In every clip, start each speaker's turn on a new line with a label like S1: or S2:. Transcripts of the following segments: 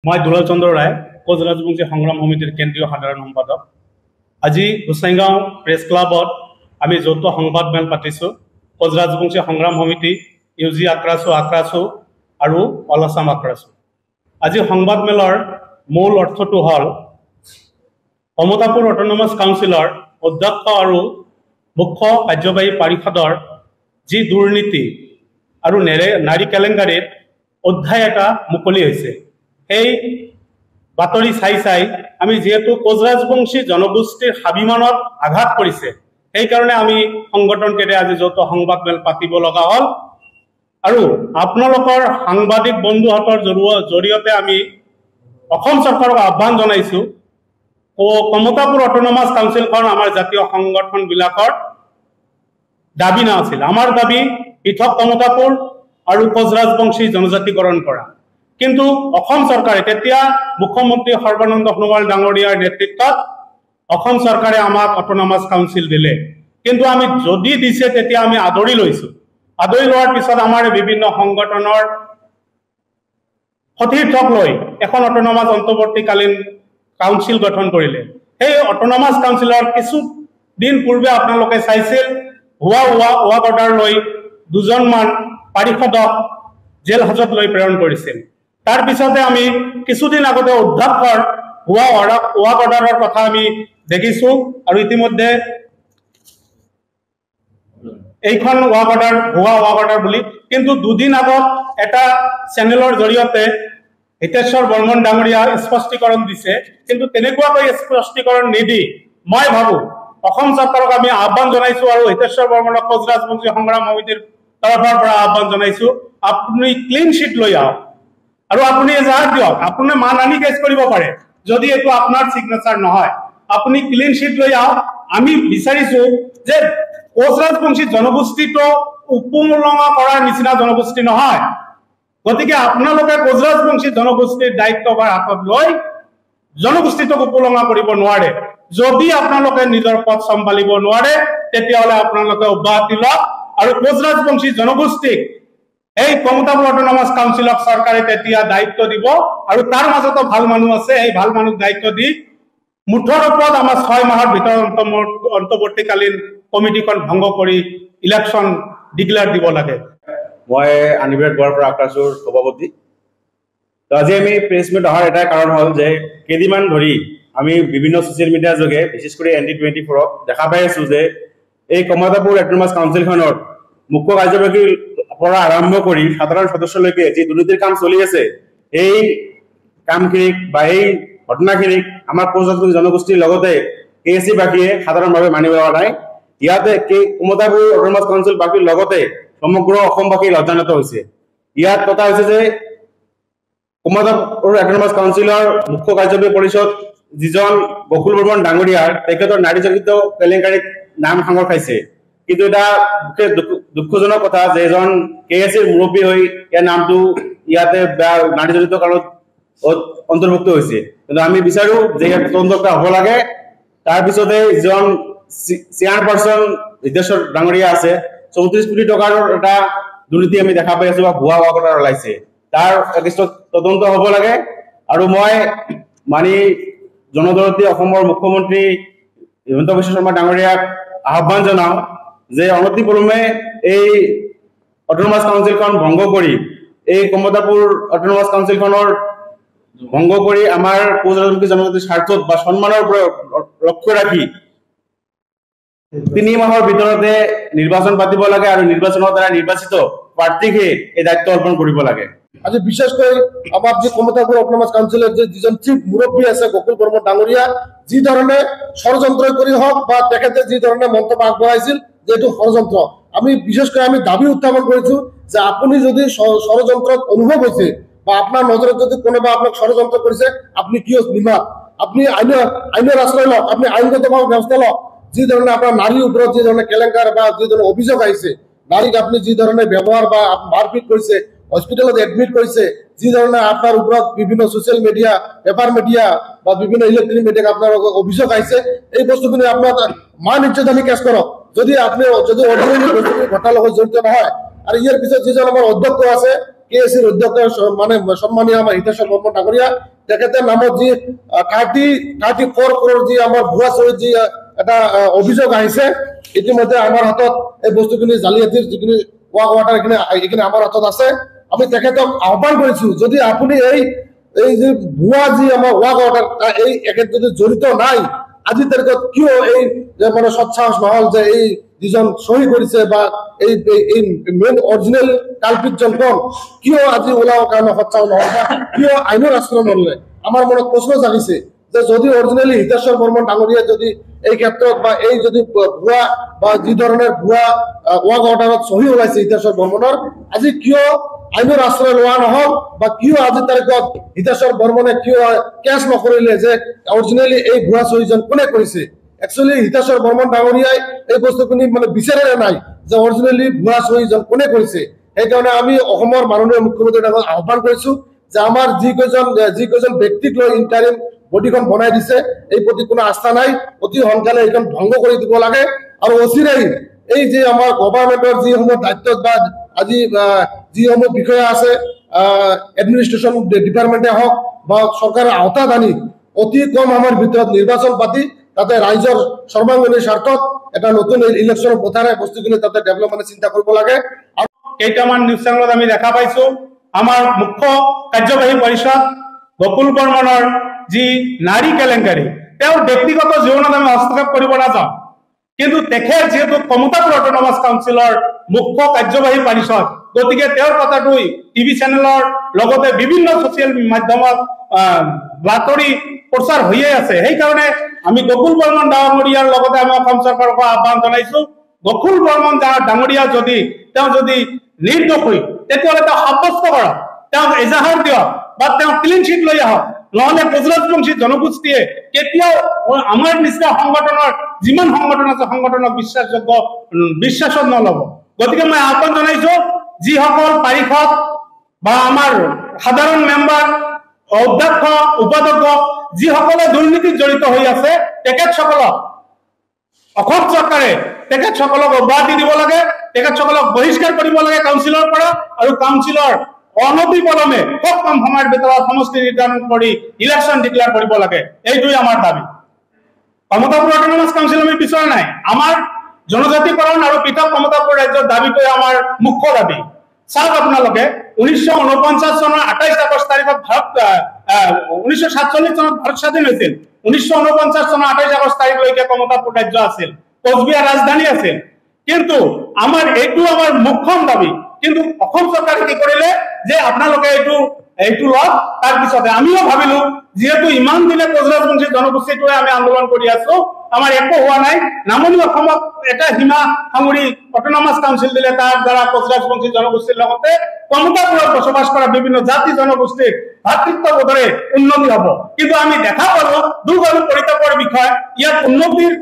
S1: मैं दुलाल चंद्र राय कोच राजबंशी संग्राम समितिर केंद्रीय साधारण सम्पादक। আজি गोसाईगाँव प्रेस क्लाबत आम যৌথ संबाद मेल पातिছো कोच राजबंशी संग्राम समिति ইউজি আক্ৰাছো আৰু অল আছাম আক্ৰাছো। আজি সংবাদ মেলৰ মূল অৰ্থটো হল কমতাপুৰ অটোনমাস কাউন্সিলৰ অধ্যক্ষ আৰু মুখ্য কাৰ্যবাহী পৰিষদৰ যি দুৰ্নীতি আৰু নাৰী কেলেংকাৰীৰ অধ্যায় এটা মুকলি হৈছে। এই বাতৰি চাই আমি যেহেতু কোচ ৰাজবংশী জনগোষ্ঠীৰ স্বাভিমানত আঘাত কৰিছে, সেইকাৰণে আমি সংগঠনকেৰে আজি যৌথ সংবাদ মেল পাতিব লগা হল। আৰু আপোনালোকৰ সাংবাদিক বন্ধুহঁতৰ জৰিয়তে আমি অসম চৰকাৰক আহ্বান জনাইছো, কমতাপুৰ অটোনমাস কাউন্সিলখন আমাৰ জাতীয় সংগঠনবিলাকৰ দাবী নাছিল। আমাৰ দাবী পৃথক কমতাপুৰ আৰু কোচ ৰাজবংশী জনজাতিকৰণ কৰা। কিন্তু অসম চৰকাৰে তেতিয়া মুখ্যমন্ত্ৰী সৰ্বানন্দ সোণোৱাল ডাঙৰীয়াৰ নেতৃত্বত অসম চৰকাৰে আমাক অটোনমাস কাউন্সিল দিলে। কিন্তু আমি যদি দিছে তেতিয়া আমি আদৰি লৈছো। আদৰি লোৱাৰ পিছত আমাৰ বিভিন্ন সংগঠনৰ সতীৰ্থক লৈ এখন অটোনমাস অন্তৰ্বৰ্তীকালীন কাউন্সিল গঠন কৰিলে। সেই অটোনমাস কাউন্সিলৰ কিছু দিন পূৰ্বে আপোনালোকে চাইছিল ৱাক অৰ্ডাৰ লৈ দুজনমান পাৰিষদক জেল হাজত লৈ প্ৰেৰণ কৰিছিল। তাৰ পিছতে আমি কিছুদিন আগতে অধ্যক্ষৰ ৱাক অৰ্ডাৰৰ কথা আমি দেখিছো আৰু ইতিমধ্যে এইখন ৱাক অৰ্ডাৰ বুলি। কিন্তু দুদিন আগত এটা চেনেলৰ জৰিয়তে হিতেশ্বৰ বৰ্মন ডাঙৰীয়া স্পষ্টীকৰণ দিছে। কিন্তু তেনেকুৱাকৈ স্পষ্টীকৰণ নিদি মই ভাবো অসম চৰকাৰক আমি আহ্বান জনাইছো আৰু হিতেশ্বৰ বৰ্মনক কোচ ৰাজবংশী সংগ্ৰাম সমিতিৰ তৰফৰ পৰা আহ্বান জনাইছো, আপুনি ক্লিন শ্বিট লৈ আহক আৰু আপুনি এজাহাৰ দিয়ক। আপুনি মানহানি কেছ কৰিব পাৰে যদি এইটো আপোনাৰ সিগনেচাৰ নহয়, আপুনি ক্লিন শ্বিট লৈ আহক। আমি বিচাৰিছো যে কোচ ৰাজবংশী জনগোষ্ঠীটো উপমূলঙা কৰাৰ নিচিনা জনগোষ্ঠী নহয়। গতিকে আপোনালোকে কোচ ৰাজবংশী জনগোষ্ঠীৰ দায়িত্বভাৰ হাতত লৈ জনগোষ্ঠীটোক উপলঙা কৰিব নোৱাৰে। যদি আপোনালোকে নিজৰ পথ চম্ভালিব নোৱাৰে তেতিয়াহ'লে আপোনালোকে অব্যাহতি লওক আৰু কোচ ৰাজবংশী জনগোষ্ঠীক এই কমতাপুৰ অটোনমাস কাউন্সিলক চৰকাৰে তেতিয়া দায়িত্ব দিব আৰু তাৰ মাজতো ভাল মানুহ আছে, এই ভাল মানুহ দায়িত্ব দি মুঠৰ ওপৰত আমাৰ 6 মাহৰ ভিতৰত অন্তৰ্বৰ্তীকালীন কমিটিখন ভংগ কৰি ইলেকশ্যন ডিক্লেয়াৰ দিব লাগে।
S2: মই আনিবেট গোৱাৰ পৰা আক্ৰাছৰ সভাপতি। তো আজি আমি প্ৰেছ মিট অহাৰ এটাই কাৰণ হ'ল যে কেইদিনমান ধৰি আমি বিভিন্ন ছ'চিয়েল মিডিয়াৰ যোগে বিশেষ কৰি ND24ক দেখা পাই আছো যে এই কমতাপুৰ অটোনমাস কাউন্সিলখনৰ মুখ্য কাৰ্যবাহীৰ পৰা আৰম্ভ কৰি সাধাৰণ সদস্যলৈকে যি দুৰ্নীতিৰ কাম চলি আছে, এই কামখিনিক বা এই ঘটনাখিনিক আমাৰ কোচ ৰাজবংশী জনগোষ্ঠীৰ লগতে KSC বাসীয়ে সাধাৰণভাৱে মানিব পৰা নাই। ইয়াতে কমতাপুৰ অটোনমাস কাউন্সিল বাসীৰ লগতে সমগ্ৰ অসমবাসী লজ্জানত হৈছে। ইয়াত কথা হৈছে যে কমতাপুৰ অটোনমাস কাউন্সিলৰ মুখ্য কাৰ্যবাহী পৰিষদ যিজন বকুল বৰ্মন ডাঙৰীয়াৰ তেখেতৰ নাৰীজনিত কেলেংকাৰীত নাম সাঙৰ খাইছে। কিন্তু এটা দুঃখজনক কথা যে এজন KSCৰ মুৰব্বী হৈ ইয়াৰ নামটো ইয়াতে নাৰীজনিত কাৰণত অন্তৰ্ভুক্ত হৈছে। কিন্তু আমি বিচাৰো যে ইয়াত তদন্ত হ'ব লাগে। তাৰপিছতে যিজন চেয়াৰপাৰ্চন হিতেশ্বৰ ডাঙৰীয়া আছে, 34 কোটি টকাৰ এটা দুৰ্নীতি আমি দেখা পাই আছো বা ভুৱা ৱাক অৰ্ডাৰ ওলাইছে, তাৰ তদন্ত হ'ব লাগে। আৰু মই জনদৰদী অসমৰ মুখ্যমন্ত্ৰী হিমন্ত বিশ্ব শৰ্মা ডাঙৰীয়াক আহ্বান জনাওঁ যে অনতিপলমে এই অটোনমাস কাউন্সিলখন ভংগ কৰি এই কমতাপুৰ অটোনমাস কাউন্সিলখনৰ ভংগ কৰি আমাৰ কোচ ৰাজবংশী জনজাতিৰ স্বাৰ্থত বা সন্মানৰ লক্ষ্য ৰাখি 3 মাহৰ ভিতৰতে নিৰ্বাচন পাতিব লাগে আৰু নিৰ্বাচনৰ দ্বাৰা নিৰ্বাচিত প্ৰাৰ্থীকে এই দায়িত্ব অৰ্পণ কৰিব লাগে।
S3: আজি বিশেষকৈ আমাৰ যে কমতাপুৰ অটোনমাস কাউন্সিলৰ যে যিজন চিফ মুৰব্বী আছে বকুল বৰ্মন ডাঙৰীয়া, যি ধৰণে ষড়যন্ত্ৰ কৰি হওক বা তেখেতে যি ধৰণে মন্তব্য আগবঢ়াইছিল যে এইটো ষড়যন্ত্ৰ, আমি বিশেষকৈ আমি দাবী উত্থাপন কৰিছো যে আপুনি যদি ষড়যন্ত্ৰত অনুভৱ হৈছে বা আপোনাৰ নজৰত যদি কোনোবা আপোনাক ষড়যন্ত্ৰ কৰিছে, আপুনি কিয় নিমাত, আপুনি আইনৰ আশ্ৰয় লওক, আপুনি আইনগতভাৱে ব্যৱস্থা লওক। যি ধৰণে আপোনাৰ নাৰীৰ ওপৰত যি ধৰণে কেলেংকাৰ বা যি ধৰণে অভিযোগ আহিছে, নাৰীক আপুনি যি ধৰণে ব্যৱহাৰ বা মাৰপিট কৰিছে, হস্পিটেলত এডমিট কৰিছে, যি ধৰণে আপোনাৰ ওপৰত বিভিন্ন ছ'চিয়েল মিডিয়া, পেপাৰ মিডিয়া বা বিভিন্ন ইলেক্ট্ৰনিক মিডিয়াক আপোনাৰ অভিযোগ আহিছে, এই বস্তুখিনি আপোনাৰ মান ইজ্জতহানি কেছ কৰক। যদি আপুনি অৰিজিনেলি বস্তুখিনি ঘটনাৰ লগত জড়িত নহয় আৰু ইয়াৰ পিছত যিজন আমাৰ অধ্যক্ষ আছে KACৰ অধ্যক্ষ মানে সন্মানীয় আমাৰ হিতেশ্বৰ বৰ্মন ডাঙৰীয়া তেখেতৰ নামত যি 34 crore যি আমাৰ ভুৱা চহীত যি এটা অভিযোগ আহিছে ইতিমধ্যে আমাৰ হাতত এই বস্তুখিনি জালিয়াতিৰ যিখিনি ৱাক ৱাটাৰ এইখিনি আমাৰ হাতত আছে আমি তেখেতক আহ্বান কৰিছো যদি আপুনি এই যে ভুৱা যি আমাৰ ৱাক ৱাটাৰ এই একেত যদি জড়িত নাই আজি তাৰিখত কিয় এই মানে সৎসাহস নহল যে এই যিজন সহি কৰিছে বা এই মেইন অৰিজিনেল কালপিতজন কোন কিয় আজি ওলাও কাৰণে সৎসাহস নহল বা কিয় আইনৰ আশ্ৰয় নললে আমাৰ মনত প্ৰশ্ন জাগিছে যে যদি অৰিজিনেলি হিতেশ্বৰ বৰ্মন ডাঙৰীয়া যদি এই ক্ষেত্ৰত বা এই যদি ভুৱা বা যি ধৰণৰ ভুৱা ৱাক ৱাটাৰত সহি ওলাইছে হিতেশ্বৰ বৰ্মনৰ আজি কিয় আইনৰ আশ্ৰয় লোৱা নহল বা কিয় আজি তাৰিখত হিতেশ্বৰ বৰ্মনে কিয় কেছ নকৰিলে যে অৰিজিনেলি এই ভুৱা সহিজন কোনে কৰিছে একচুৱেলি হিতেশ্বৰ বৰ্মন ডাঙৰীয়াই এই বস্তুখিনি মানে বিচাৰে নাই যে অৰিজিনেলি ভুৱা সহিজন কোনে কৰিছে সেইকাৰণে আমি অসমৰ মাননীয় মুখ্যমন্ত্ৰী ডাঙৰীয়াক আহ্বান কৰিছো যে আমাৰ যিকেইজন ব্যক্তিক লৈ ইণ্টাৰিম বডিখন বনাই দিছে এই প্ৰতি কোনো আস্থা নাই অতি সোনকালে এইখন ভংগ কৰি দিব লাগে আৰু অচিৰেই এই যে আমাৰ গভৰ্ণমেণ্টৰ যিসমূহ দায়িত্বত বা আজি যিসমূহ বিষয়া আছে এডমিনিষ্ট্ৰেশ্যন ডিপাৰ্টমেণ্টে হওক বা চৰকাৰৰ আওতাত আনি অতি কম সময়ৰ ভিতৰত নিৰ্বাচন পাতি তাতে ৰাইজৰ সৰ্বাংগীন স্বাৰ্থত এটা নতুন ইলেকশ্যনৰ পথাৰে বস্তুখিনি তাতে ডেভেলপমেণ্ট চিন্তা কৰিব লাগে আৰু
S1: কেইটামান নিউজ চেনেলত আমি দেখা পাইছো আমাৰ মুখ্য কাৰ্যবাহী পৰিষদ গকুল বৰ্মনৰ যি নাৰী কেলেংকাৰী তেওঁৰ ব্যক্তিগত জীৱনত আমি হস্তক্ষেপ কৰিব নাযাওঁ কিন্তু তেখেত যেহেতু কমতাপুৰ অটোনমাস কাউন্সিলৰ মুখ্য কাৰ্যবাহী পৰিষদ গতিকে তেওঁৰ কথাটো টিভি চেনেলৰ লগতে বিভিন্ন ছচিয়েল মাধ্যমত বাতৰি প্ৰচাৰ হৈয়ে আছে সেইকাৰণে আমি গকুল বৰ্মন ডাঙৰীয়াৰ লগতে আমি অসম চৰকাৰক আহ্বান জনাইছো গকুল বৰ্মন ডাঙৰীয়া যদি নিৰ্দোষী তেতিয়াহ'লে তেওঁ সাব্যস্ত কৰক তেওঁক এজাহাৰ দিয়ক বা তেওঁ ক্লিন চিট লৈ আহক নহলে গুজৰাটবংশী জনগোষ্ঠীয়ে কেতিয়াও আমাৰ নিচিনা সংগঠনৰ যিমান সংগঠন আছে সংগঠনক বিশ্বাসত নলব গতিকে মই আহ্বান জনাইছো যিসকল পাৰিষদ বা আমাৰ সাধাৰণ মেম্বাৰ অধ্যক্ষ উপাধ্যক্ষ যিসকলে দুৰ্নীতিত জড়িত হৈ আছে তেখেতসকলক অসম চৰকাৰে তেখেতসকলক অব্যাহতি দিব লাগে তেখেতসকলক বহিষ্কাৰ কৰিব লাগে কাউন্সিলৰ পৰা আৰু কাউন্সিলৰ অনতি পলমে খুব কম সময়ৰ ভিতৰত সমষ্টি নিৰ্ধাৰণ কৰি ইলেকশ্যন ডিক্লেয়াৰ কৰিব লাগে এইটোই আমাৰ দাবী কমতাপুৰ অটোনমাস কাউন্সিল আমি বিচৰা নাই আমাৰ জনজাতিকৰণ আৰু পৃথক কমতাপুৰ ৰাজ্যৰ দাবীটোৱে আমাৰ মুখ্য দাবী চাওক আপোনালোকে 1949 চনৰ 28 আগষ্ট তাৰিখত 1947 চনত ভাৰত স্বাধীন হৈছিল 1949 চনৰ 28 আগষ্ট তাৰিখলৈকে কমতাপুৰ ৰাজ্য আছিল কোচবিহাৰ ৰাজধানী আছিল কিন্তু আমাৰ এইটো আমাৰ মুখ্যম দাবী কিন্তু অসম চৰকাৰে কি কৰিলে যে আপোনালোকে এইটো লওক তাৰ পিছতে আমিও ভাবিলো যেহেতু ইমান দিনে গুজৰাটবংশী জনগোষ্ঠীটোৱে আমি আন্দোলন কৰি আছো আমাৰ একো হোৱা নাই নামনি অসমত এটা সীমা সামৰি অটোনমাস কাউন্সিল দিলে তাৰ দ্বাৰা গুজৰাটবংশী জনগোষ্ঠীৰ লগতে কমতাপুৰত বসবাস কৰা বিভিন্ন জাতি জনগোষ্ঠীৰ ভাতৃত্ববোধৰে উন্নতি হ'ব কিন্তু আমি দেখা পালো দুখ আৰু পৰিতাপৰ বিষয় ইয়াত উন্নতিৰ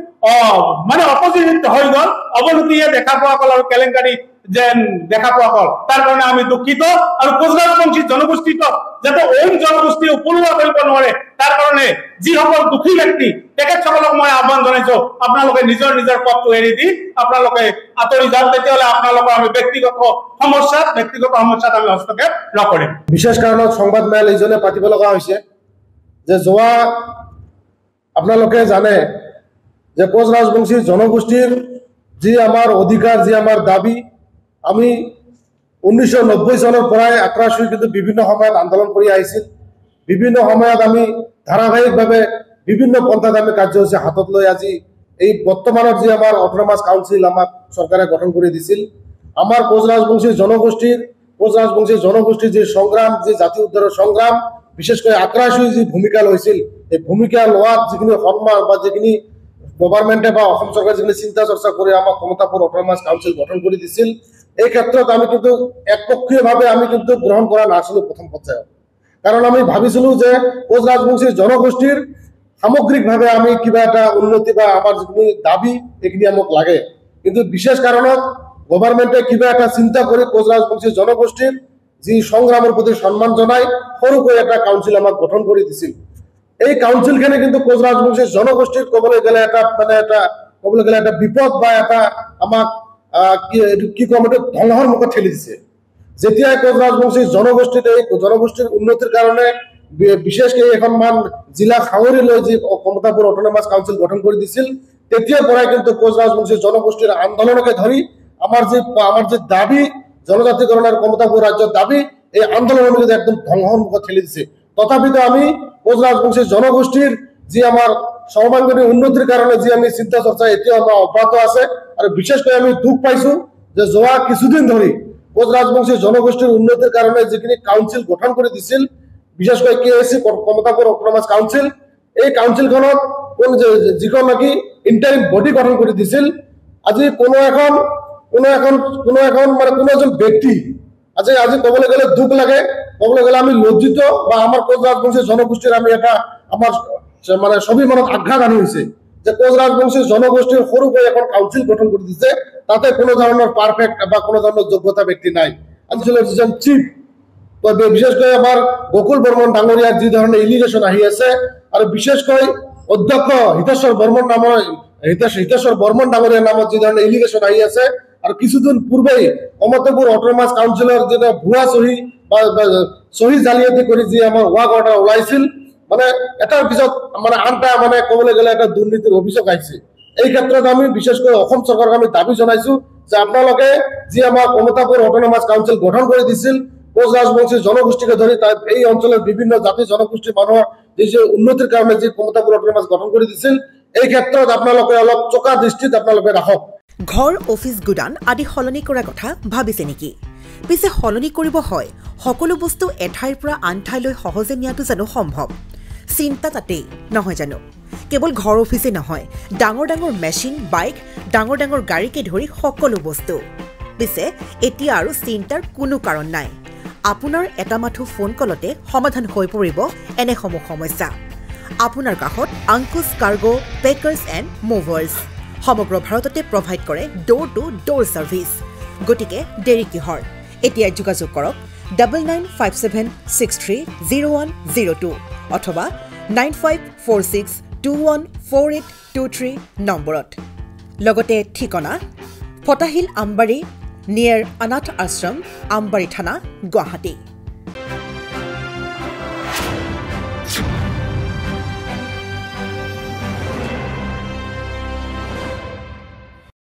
S1: মানে অপজিট হৈ গ'ল অৱনতিয়ে দেখা পোৱা গ'ল আৰু কেলেংকাৰী যেন দেখা পোৱা গ'ল তাৰ কাৰণে আমি দুঃখিত আৰু গুজৰাটবংশী জনগোষ্ঠীক যাতে অইন জনগোষ্ঠী উপলুৱা কৰিব নোৱাৰে তাৰ কাৰণে যিসকল দুখী ব্যক্তি তেখেতসকলক মই আহ্বান জনাইছো আপোনালোকে নিজৰ পথটো এৰি দি আপোনালোকে আঁতৰি যাওক তেতিয়াহ'লে আপোনালোকৰ আমি ব্যক্তিগত সমস্যাত আমি হস্তক্ষেপ নকৰিম
S3: বিশেষ কাৰণত সংবাদ মেল এইজনে পাতিব লগা হৈছে যে যোৱা আপোনালোকে জানে যে কোচ ৰাজবংশী জনগোষ্ঠীৰ যি আমাৰ অধিকাৰ যি আমাৰ দাবী আমি 1990 চনৰ পৰাই আক্ৰাসী কিন্তু বিভিন্ন সময়ত আন্দোলন কৰি আহিছিল বিভিন্ন সময়ত আমি ধাৰাবাহিকভাৱে বিভিন্ন পন্থাত আমি কাৰ্যসূচী হাতত লৈ আজি এই বৰ্তমানৰ যি আমাৰ অটোনমাস কাউন্সিল আমাক চৰকাৰে গঠন কৰি দিছিল আমাৰ কোচ ৰাজবংশী জনগোষ্ঠীৰ যি সংগ্ৰাম যি জাতি উদ্ধাৰৰ সংগ্ৰাম বিশেষকৈ আক্ৰাসী যি ভূমিকা লৈছিল এই ভূমিকা লোৱাত যিখিনি সন্মান বা যিখিনি গভৰ্ণমেণ্টে বা অসম চৰকাৰে যিখিনি চিন্তা চৰ্চা কৰি আমাক কমতাপুৰ অটোনমাস কাউন্সিল গঠন কৰি দিছিল এই ক্ষেত্ৰত আমি কিন্তু একপক্ষীয়ভাৱে আমি কিন্তু গ্ৰহণ কৰা নাছিলো প্ৰথম পৰ্যায়ত কাৰণ আমি ভাবিছিলো যে কোচ ৰাজবংশী জনগোষ্ঠীৰ সামগ্ৰিকভাৱে আমি কিবা এটা উন্নতি বা আমাৰ যিখিনি দাবী এইখিনি আমাক লাগে কিন্তু বিশেষ কাৰণত গভৰ্ণমেণ্টে কিবা এটা চিন্তা কৰি কোচ ৰাজবংশী জনগোষ্ঠীৰ যি সংগ্ৰামৰ প্ৰতি সন্মান জনাই সৰুকৈ এটা কাউন্সিল আমাক গঠন কৰি দিছিল এই কাউন্সিলখনে কিন্তু কোচ ৰাজবংশী জনগোষ্ঠীৰ ক'বলৈ গ'লে এটা বিপদ বা এটা আমাক কি কম এইটো ধ্বংসৰ মুখত ঠেলি দিছে যেতিয়াই কোচ ৰাজবংশীৰ জনগোষ্ঠীত এই জনগোষ্ঠীৰ উন্নতিৰ কাৰণে বিশেষকৈ এখনমান জিলা সাঙুৰি লৈ যি কমতাপুৰ অটোনমাস কাউন্সিল গঠন কৰি দিছিল তেতিয়াৰ পৰাই কিন্তু কোচ ৰাজবংশীৰ জনগোষ্ঠীৰ আন্দোলনকে ধৰি আমাৰ যে দাবী জনজাতিকৰণৰ কমতাপুৰ ৰাজ্যৰ দাবী এই আন্দোলনৰ কিন্তু একদম ধ্বংসৰ মুখত ঠেলি দিছে তথাপিতো আমি কোচ ৰাজবংশীৰ জনগোষ্ঠীৰ যি আমাৰ সৰ্বাঙ্গীন উন্নতিৰ কাৰণে যি আমি চিন্তা চৰ্চা এতিয়া আমাৰ অব্যাহত আছে আৰু বিশেষকৈ আমি দুখ পাইছো যে যোৱা কিছুদিন ধৰি কোচ ৰাজবংশীৰ জনগোষ্ঠীৰ উন্নতিৰ কাৰণে যিখিনি কাউন্সিল গঠন কৰি দিছিল বিশেষকৈ কেএসি কমতাপুৰ অটোনমাস কাউন্সিল এই কাউন্সিলখনত যিখন নাকি ইণ্টাৰিম বডি গঠন কৰি দিছিল আজি কোনো এজন ব্যক্তি আজি ক'বলৈ গ'লে দুখ লাগে ক'বলৈ গ'লে আমি লজ্জিত বা আমাৰ কোচ ৰাজবংশীৰ জনগোষ্ঠীৰ আমি এটা আমাৰ মানে ছবি মনত আঘাত আনি হৈছে যে কোচ ৰাজবংশীৰ জনগোষ্ঠীৰ সৰুকৈ এখন কাউন্সিল গঠন কৰি দিছে তাতে কোনো ধৰণৰ পাৰফেক্ট বা কোনো ধৰণৰ যোগ্যতা ব্যক্তি নাই অঞ্চলৰ যিজন চিফ বিশেষকৈ আমাৰ গকুল বৰ্মন ডাঙৰীয়াৰ যি ধৰণে ইলিগেশ্যন আহি আছে আৰু বিশেষকৈ অধ্যক্ষ হিতেশ্বৰ বৰ্মন ডাঙৰীয়াৰ নামত যি ধৰণে ইলিগেশ্যন আহি আছে আৰু কিছুদিন পূৰ্বেই কমতাপুৰ অটোনমাস কাউন্সিলৰ যেনে ভুৱা চহী জালিয়াতি কৰি যি আমাৰ ৱাক অৰ্ডাৰ ওলাইছিল মানে এটাৰ পিছত মানে আনটা মানে ক'বলৈ গ'লে এটা দুৰ্নীতিৰ অভিযোগ আহিছে এই ক্ষেত্ৰত আমি বিশেষকৈ অসম চৰকাৰক আমি দাবী জনাইছো যে আপোনালোকে যি আমাৰ কমতাপুৰ অটোনমাস কাউন্সিল গঠন কৰি দিছিল কোচ ৰাজবংশীৰ জনগোষ্ঠীকে ধৰি এই অঞ্চলৰ বিভিন্ন জাতি জনগোষ্ঠীৰ মানুহৰ যি উন্নতিৰ কাৰণে যি কমতাপুৰ অটোনমাস গঠন কৰি দিছিল এই ক্ষেত্ৰত আপোনালোকে অলপ চোকা দৃষ্টিত আপোনালোকে ৰাখক
S4: ঘৰ অফিস গুদান আদি সলনি কৰা কথা ভাবিছে নেকি পিছে সলনি কৰিব হয় সকলো বস্তু এঠাইৰ পৰা আন ঠাইলৈ সহজে নিয়াটো জানো সম্ভৱ চিন্তা তাতেই নহয় জানো কেৱল ঘৰ অফিসে নহয় ডাঙৰ ডাঙৰ মেচিন বাইক ডাঙৰ ডাঙৰ গাড়ীকে ধৰি সকলো বস্তু পিছে এতিয়া আৰু চিন্তাৰ কোনো কাৰণ নাই আপোনাৰ এটা মাথো ফোন কলতে সমাধান হৈ পৰিব এনেসমূহ সমস্যা আপোনাৰ কাষত আংকুশ কাৰ্গো পেকাৰ্ছ এণ্ড মুভাৰ্ছ সমগ্ৰ ভাৰততে প্ৰভাইড কৰে ডোৰ টু ডোৰ সাৰ্ভিস গতিকে দেৰি কিহৰ এতিয়া যোগাযোগ কৰক 9957630102 অথবা 9546214823 নম্বৰত লগতে ঠিকনা ফটাহিল আমবাৰী নিয়াৰ অনাথ আশ্ৰম আমবাৰী থানা গুৱাহাটী